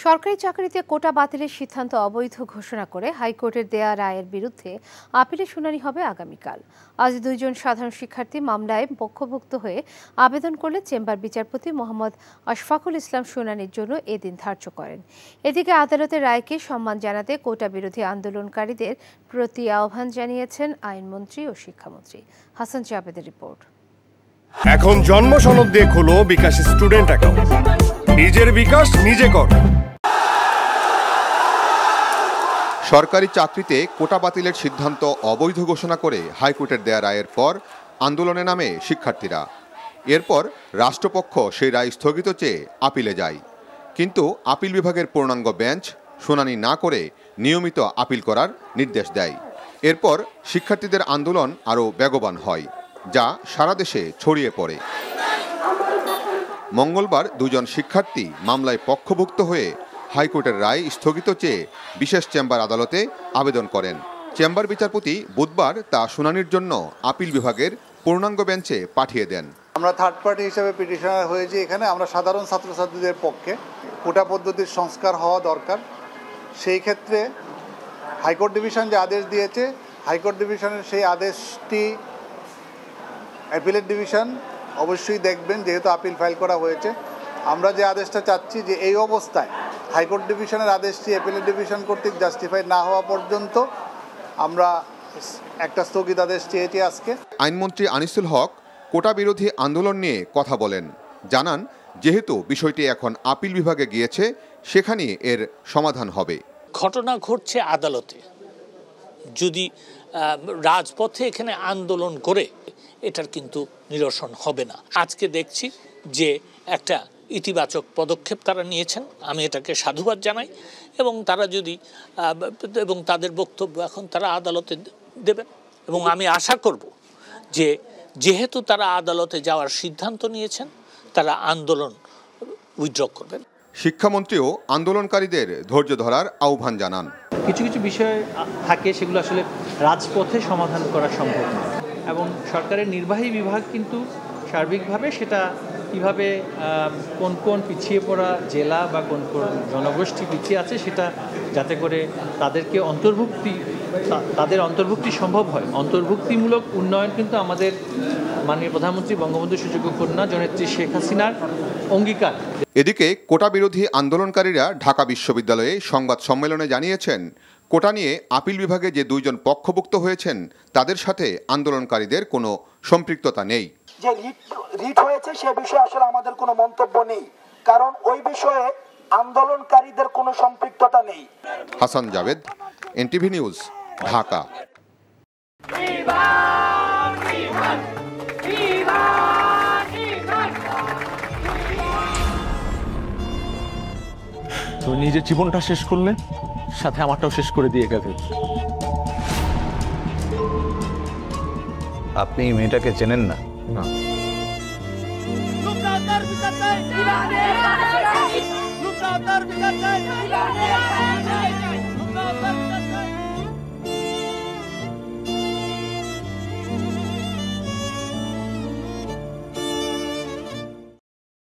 সরকারি চাকরিতে কোটা বাতিলের সিদ্ধান্ত অবৈধ ঘোষণা করে হাইকোর্টের দেয়া রায়ের বিরুদ্ধে আপিলের শুনানি হবে আগামীকাল। আজ দুইজন সাধারণ শিক্ষার্থী মামলায় পক্ষভুক্ত হয়ে আবেদন করলে চেম্বার বিচারপতি মোহাম্মদ আশফাকুল ইসলাম শুনানির জন্য এদিন ধার্য করেন। এদিকে আদালতের রায়কে সম্মান জানাতে কোটা বিরোধী আন্দোলনকারীদের প্রতি আহ্বান জানিয়েছেন আইনমন্ত্রী ও শিক্ষামন্ত্রী। হাসান জাবেদের রিপোর্ট। এখন জন্ম সনদ দিয়ে খোলো বিকাশ স্টুডেন্ট অ্যাকাউন্ট। নিজের বিকাশ নিজে কর। সরকারি চাকরিতে কোটা বাতিলের সিদ্ধান্ত অবৈধ ঘোষণা করে হাইকোর্টের দেয়া রায়ের পর আন্দোলনে নামে শিক্ষার্থীরা। এরপর রাষ্ট্রপক্ষ সেই রায় স্থগিত চেয়ে আপিলে যায়, কিন্তু আপিল বিভাগের পূর্ণাঙ্গ বেঞ্চ শুনানি না করে নিয়মিত আপিল করার নির্দেশ দেয়। এরপর শিক্ষার্থীদের আন্দোলন আরও বেগবান হয়, যা সারা দেশে ছড়িয়ে পড়ে। মঙ্গলবার দুজন শিক্ষার্থী মামলায় পক্ষভুক্ত হয়ে হাইকোর্টের রায় স্থগিত চেয়ে বিশেষ চেম্বার আদালতে আবেদন করেন। চেম্বার বিচারপতি বুধবার তা শুনানির জন্য আপিল বিভাগের পূর্ণাঙ্গ বেঞ্চে পাঠিয়ে দেন। আমরা থার্ড পার্টি হিসেবে পিটিশনার হয়েছি। এখানে আমরা সাধারণ ছাত্রছাত্রীদের পক্ষে কোটা পদ্ধতির সংস্কার হওয়া দরকার। সেই ক্ষেত্রে হাইকোর্ট ডিভিশন যে আদেশ দিয়েছে, হাইকোর্ট ডিভিশনের সেই আদেশটি অ্যাপিলেট ডিভিশন অবশ্যই দেখবেন, যেহেতু আপিল ফাইল করা হয়েছে। আমরা যে আদেশটা চাচ্ছি যে এই অবস্থায় হাইকোর্ট ডিভিশনের আদেশটি অ্যাপিলেট ডিভিশন কর্তৃক জাস্টিফাই না হওয়া পর্যন্ত আমরা একটা স্থগিতাদেশ চেয়েছি আজকে। আইনমন্ত্রী আনিসুল হক কোটা বিরোধী আন্দোলন নিয়ে কথা বলেন, জানান যেহেতু বিষয়টি এখন আপিল বিভাগে গিয়েছে, সেখানেই এর সমাধান হবে। ঘটনা ঘটছে আদালতে, যদি রাজপথে এখানে আন্দোলন করে এটার কিন্তু নিরসন হবে না। আজকে দেখছি যে একটা ইতিবাচক পদক্ষেপ তারা নিয়েছেন, আমি এটাকে সাধুবাদ জানাই। এবং তারা যদি এবং তাদের বক্তব্য এখন তারা আদালতে দেবেন, এবং আমি আশা করব যে যেহেতু তারা আদালতে যাওয়ার সিদ্ধান্ত নিয়েছেন, তারা আন্দোলন উইথড্র করবেন। শিক্ষামন্ত্রীও আন্দোলনকারীদের ধৈর্য ধরার আহ্বান জানান। কিছু কিছু বিষয় থাকে সেগুলো আসলে রাজপথে সমাধান করা সম্ভব নয়, এবং সরকারের নির্বাহী বিভাগ কিন্তু সার্বিকভাবে সেটা কীভাবে কোন কোন পিছিয়ে পড়া জেলা বা কোন কোন জনগোষ্ঠী পিছিয়ে আছে সেটা যাতে করে তাদেরকে তাদের অন্তর্ভুক্তি সম্ভব হয়। অন্তর্ভুক্তিমূলক উন্নয়ন কিন্তু আমাদের মাননীয় প্রধানমন্ত্রী বঙ্গবন্ধু সুযোগ্য কন্যা জনেত্রী শেখ হাসিনার অঙ্গীকার। এদিকে কোটা বিরোধী আন্দোলনকারীরা ঢাকা বিশ্ববিদ্যালয়ে সংবাদ সম্মেলনে জানিয়েছেন, কোটা নিয়ে আপিল বিভাগে যে দুইজন পক্ষভুক্ত হয়েছেন তাদের সাথে আন্দোলনকারীদের কোনো সম্পৃক্ততা নেই। যে রিট হয়েছে সে বিষয়ে আসলে আমাদের কোনো মন্তব্য নেই, কারণ ওই বিষয়ে আন্দোলনকারীদের কোনো সম্পৃক্ততা নেই। Hasan Jabed, NTV news, Dhaka. তো নিজের জীবনটা শেষ করলে, সাথে আমারটাও শেষ করে দিয়ে গেলে। আপনি মেয়েটাকে চেনেন না? না।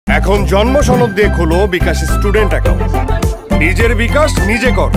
এখন জন্ম সনদ দিয়ে খোলো বিকাশ স্টুডেন্ট অ্যাকাউন্ট। নিজের বিকাশ নিজে কর।